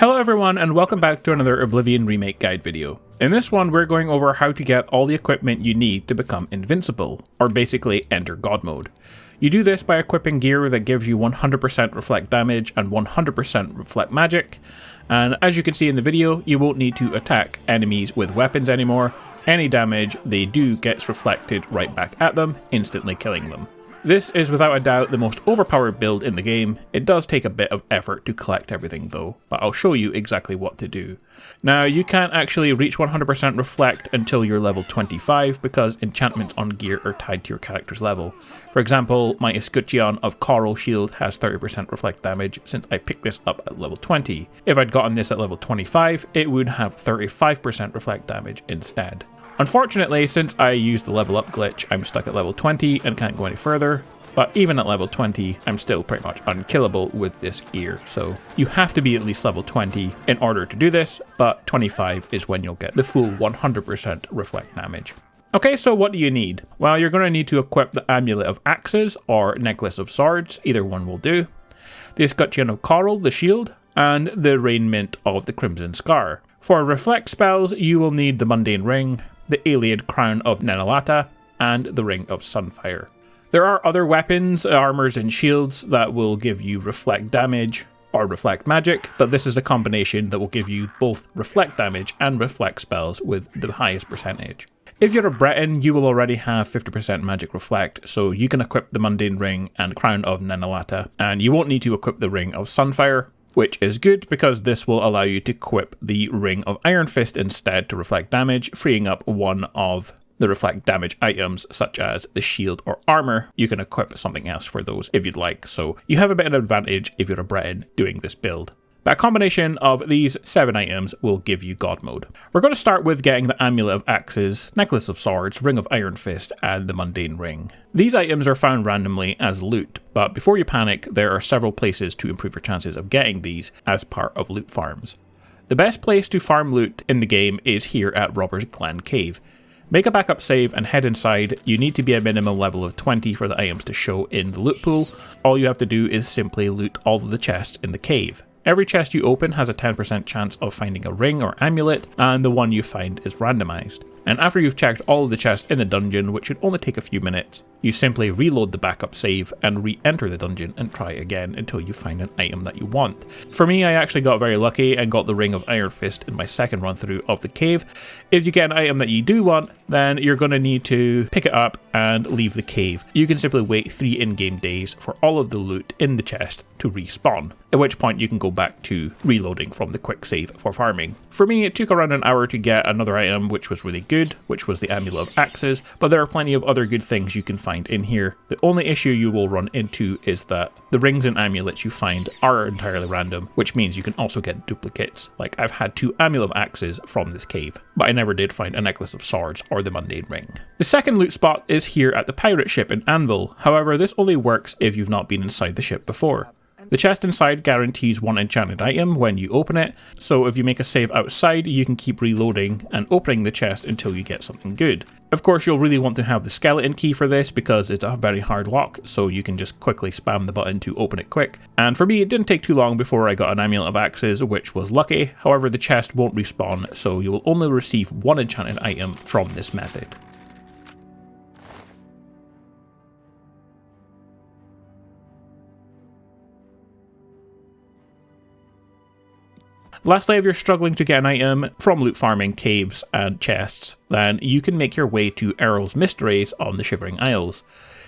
Hello everyone and welcome back to another Oblivion Remake guide video. In this one we're going over how to get all the equipment you need to become invincible, or basically enter God mode. You do this by equipping gear that gives you 100% reflect damage and 100% reflect magic, and as you can see in the video, you won't need to attack enemies with weapons anymore. Any damage they do gets reflected right back at them, instantly killing them. This is without a doubt the most overpowered build in the game. It does take a bit of effort to collect everything though, but I'll show you exactly what to do. Now you can't actually reach 100% reflect until you're level 25 because enchantments on gear are tied to your character's level. For example, my escutcheon of chorrol shield has 30% reflect damage since I picked this up at level 20. If I'd gotten this at level 25, it would have 35% reflect damage instead. Unfortunately, since I used the level up glitch, I'm stuck at level 20 and can't go any further, but even at level 20, I'm still pretty much unkillable with this gear, so you have to be at least level 20 in order to do this, but 25 is when you'll get the full 100% reflect damage. Okay, so what do you need? Well, you're going to need to equip the amulet of axes or necklace of swords, either one will do, the escutcheon of chorrol, the shield, and the raiment of the crimson scar. For reflect spells, you will need the mundane ring, the ayeleid crown of nenalata, and the ring of sunfire. There are other weapons, armors and shields that will give you reflect damage or reflect magic, but this is a combination that will give you both reflect damage and reflect spells with the highest percentage. If you're a Breton, you will already have 50% magic reflect, so you can equip the mundane ring and crown of nenalata, and you won't need to equip the ring of sunfire, which is good because this will allow you to equip the ring of iron fist instead to reflect damage, freeing up one of the reflect damage items such as the shield or armor. You can equip something else for those if you'd like, so you have a bit of an advantage if you're a Breton doing this build. But a combination of these 7 items will give you God mode. We're going to start with getting the amulet of axes, necklace of swords, ring of iron fist, and the mundane ring. These items are found randomly as loot, but before you panic, there are several places to improve your chances of getting these as part of loot farms. The best place to farm loot in the game is here at Robber's Glen Cave. Make a backup save and head inside. You need to be a minimum level of 20 for the items to show in the loot pool. All you have to do is simply loot all of the chests in the cave. Every chest you open has a 10% chance of finding a ring or amulet, and the one you find is randomized. And after you've checked all of the chests in the dungeon, which should only take a few minutes, you simply reload the backup save and re-enter the dungeon and try again until you find an item that you want. For me, I actually got very lucky and got the ring of iron fist in my second run through of the cave. If you get an item that you do want, then you're going to need to pick it up and leave the cave. You can simply wait 3 in-game days for all of the loot in the chest to respawn, at which point you can go back to reloading from the quick save for farming. For me, it took around an hour to get another item which was really good, which was the amulet of axes, but there are plenty of other good things you can find in here. The only issue you will run into is that the rings and amulets you find are entirely random, which means you can also get duplicates. Like, I've had 2 amulet of axes from this cave, but I never did find a necklace of swords or the mundane ring. The second loot spot is here at the pirate ship in Anvil. However, this only works if you've not been inside the ship before. The chest inside guarantees 1 enchanted item when you open it, so if you make a save outside, you can keep reloading and opening the chest until you get something good. Of course, you'll really want to have the skeleton key for this because it's a very hard lock, so you can just quickly spam the button to open it quick. And for me, it didn't take too long before I got an amulet of axes, which was lucky. However, the chest won't respawn, so you will only receive 1 enchanted item from this method. Lastly, if you're struggling to get an item from loot farming, caves and chests, then you can make your way to Earl's Mysteries on the Shivering Isles.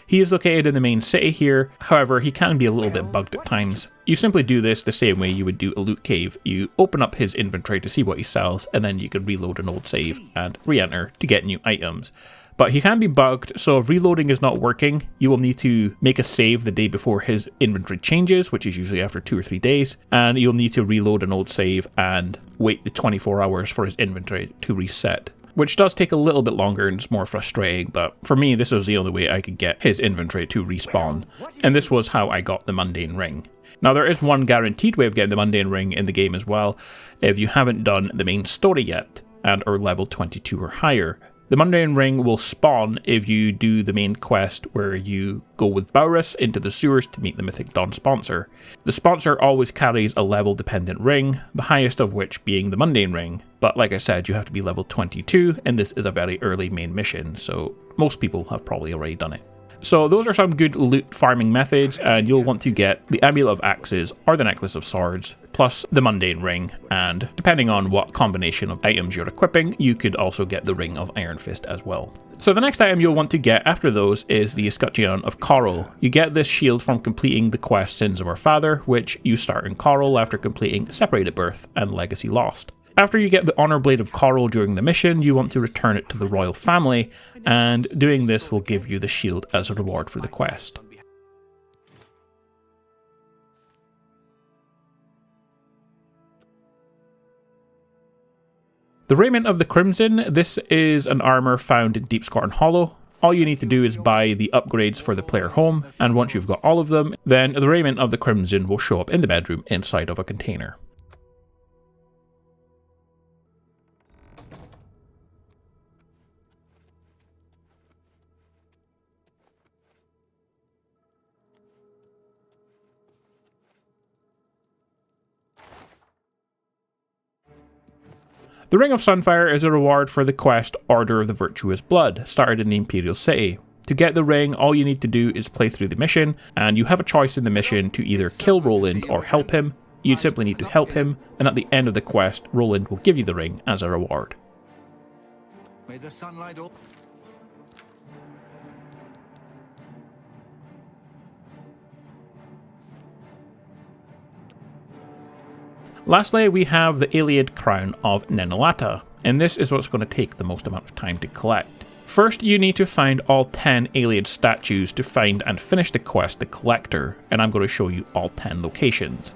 He is located in the main city here, however he can be a little bit bugged at times. You simply do this the same way you would do a loot cave. You open up his inventory to see what he sells, and then you can reload an old save and re-enter to get new items. But he can be bugged, so if reloading is not working, you will need to make a save the day before his inventory changes, which is usually after 2 or 3 days, and you'll need to reload an old save and wait the 24 hours for his inventory to reset, which does take a little bit longer and it's more frustrating, but for me this was the only way I could get his inventory to respawn, and this was how I got the mundane ring. Now there is one guaranteed way of getting the mundane ring in the game as well. If you haven't done the main story yet and are level 22 or higher, The mundane ring will spawn if you do the main quest where you go with Baurus into the sewers to meet the Mythic Dawn sponsor. The sponsor always carries a level dependent ring, the highest of which being the mundane ring, but like I said, you have to be level 22 and this is a very early main mission, so most people have probably already done it. So those are some good loot farming methods, and you'll want to get the amulet of axes or the necklace of swords, plus the mundane ring, and depending on what combination of items you're equipping, you could also get the ring of Iron Fist as well. So the next item you'll want to get after those is the escutcheon of chorrol. You get this shield from completing the quest Sins of Our Father, which you start in chorrol after completing Separated Birth and Legacy Lost. After you get the Honor Blade of Chorrol during the mission, you want to return it to the royal family, and doing this will give you the shield as a reward for the quest. The Raiment of the Crimson, this is an armour found in Deep Scorn Hollow. All you need to do is buy the upgrades for the player home, and once you've got all of them, then the Raiment of the Crimson will show up in the bedroom inside of a container. The Ring of Sunfire is a reward for the quest Order of the Virtuous Blood, started in the Imperial City. To get the ring, all you need to do is play through the mission, and you have a choice in the mission to either kill Roland or help him. You'd simply need to help him, and at the end of the quest, Roland will give you the ring as a reward. May the sunlight all... Lastly, we have the ayleid crown of Nenalata, and this is what's going to take the most amount of time to collect. First, you need to find all 10 ayleid statues to find and finish the quest The Collector, and I'm going to show you all 10 locations.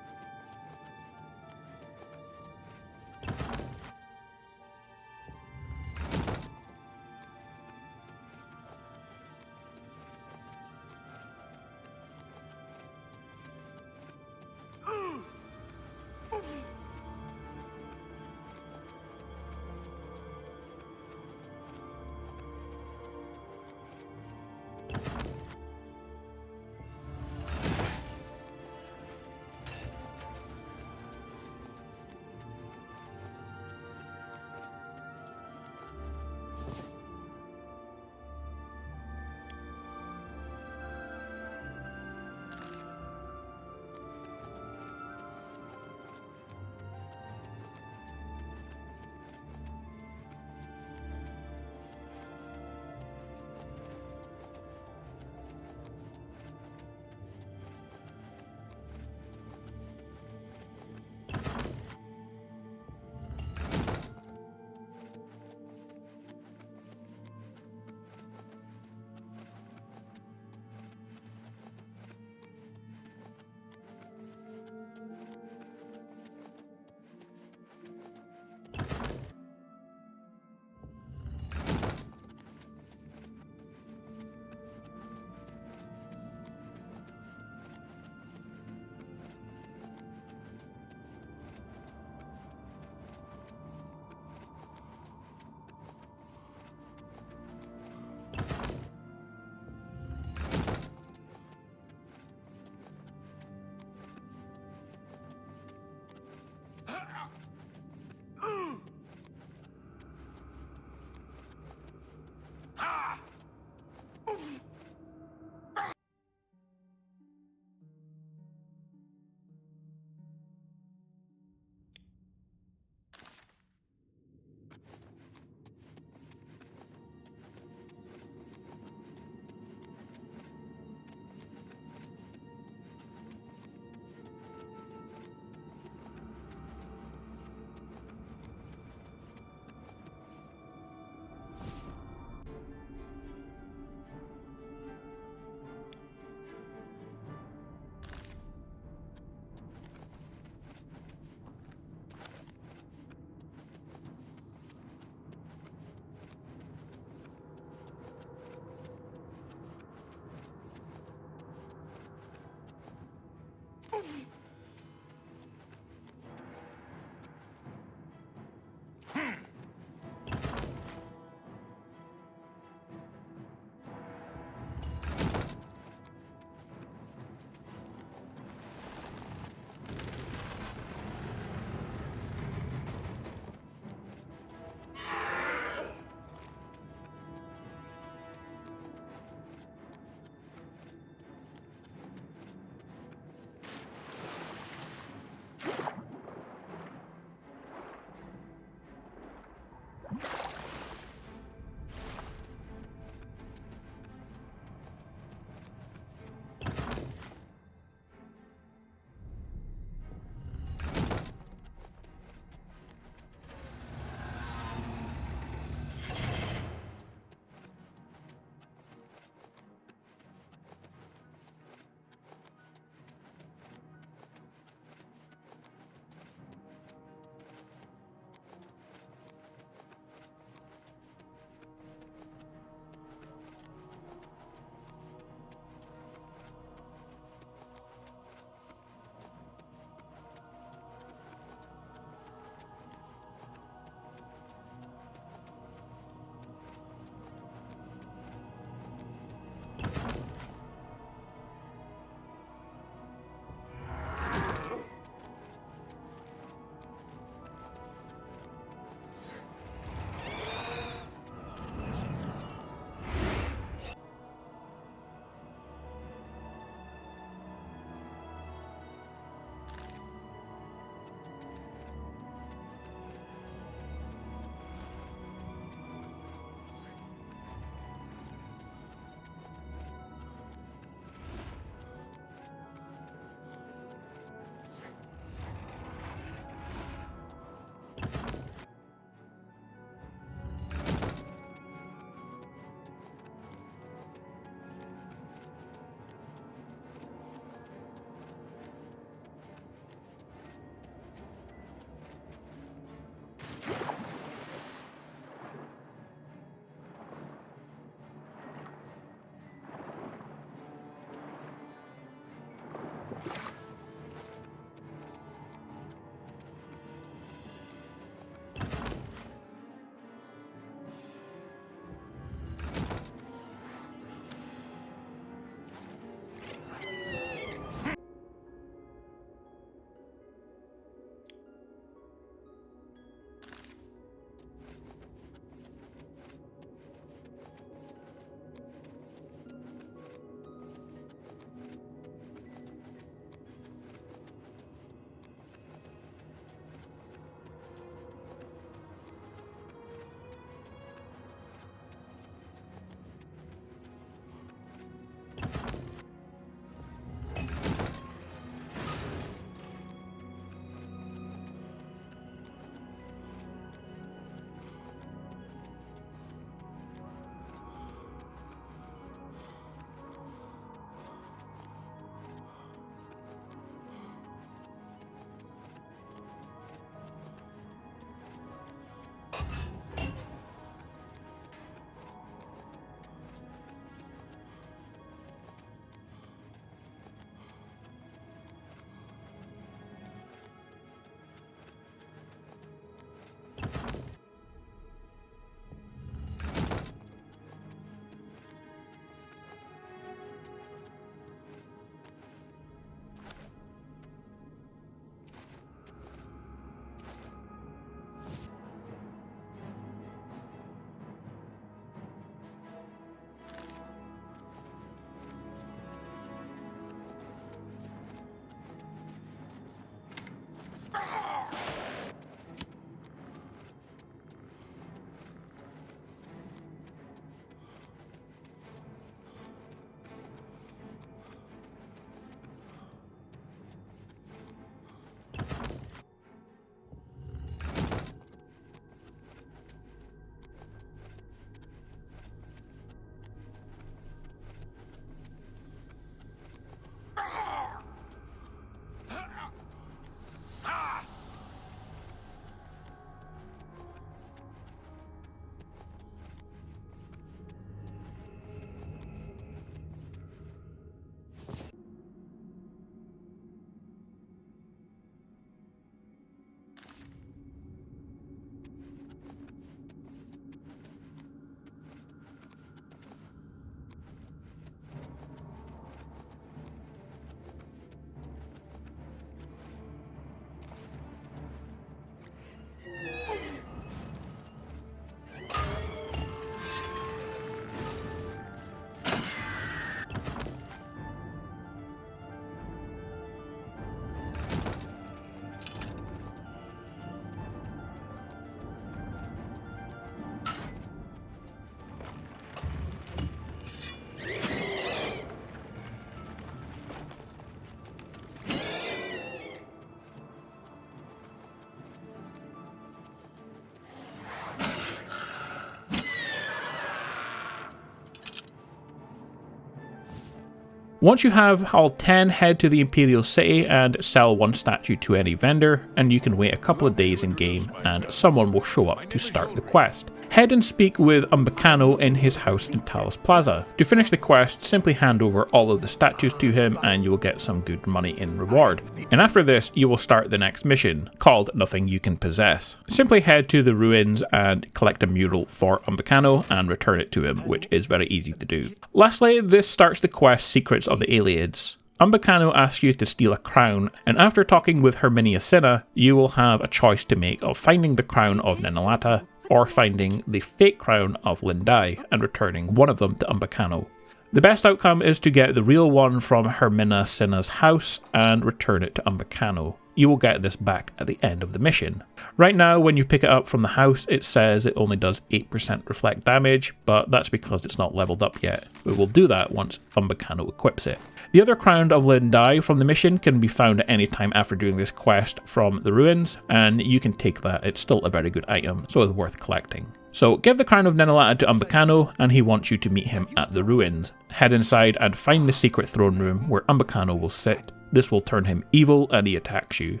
Once you have all 10, head to the Imperial City and sell one statue to any vendor, and you can wait a couple of days in game and someone will show up to start the quest. Head and speak with Umbacano in his house in Talos Plaza. To finish the quest, simply hand over all of the statues to him and you will get some good money in reward. And after this, you will start the next mission, called Nothing You Can Possess. Simply head to the ruins and collect a mural for Umbacano and return it to him, which is very easy to do. Lastly, this starts the quest Secrets of the Ayleids. Umbacano asks you to steal a crown, and after talking with Herminia Cinna, you will have a choice to make of finding the crown of Nenalata, or finding the fake crown of Lindai and returning one of them to Umbacano. The best outcome is to get the real one from Herminia Cinna's house and return it to Umbacano. You will get this back at the end of the mission. Right now, when you pick it up from the house, it says it only does 8% reflect damage, but that's because it's not leveled up yet. We will do that once Umbacano equips it. The other crown of Lindai from the mission can be found at any time after doing this quest from the ruins, and you can take that. It's still a very good item, so it's worth collecting. So give the crown of Nenalata to Umbacano, and he wants you to meet him at the ruins. Head inside and find the secret throne room where Umbacano will sit. This will turn him evil and he attacks you.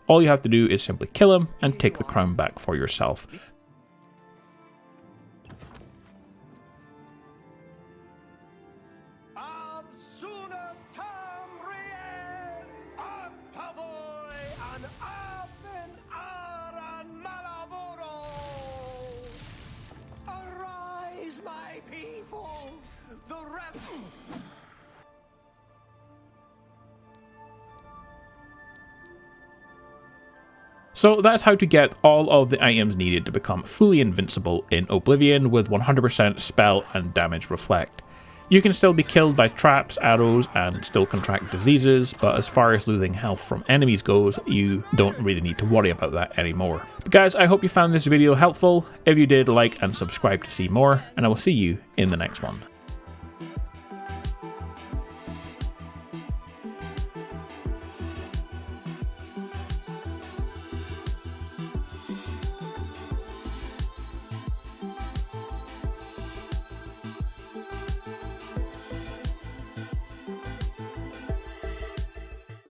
All you have to do is simply kill him and take the crown back for yourself. Arise, my people! The So that's how to get all of the items needed to become fully invincible in Oblivion with 100% spell and damage reflect. You can still be killed by traps, arrows, and still contract diseases, but as far as losing health from enemies goes, you don't really need to worry about that anymore. But guys, I hope you found this video helpful. If you did, like and subscribe to see more, and I will see you in the next one.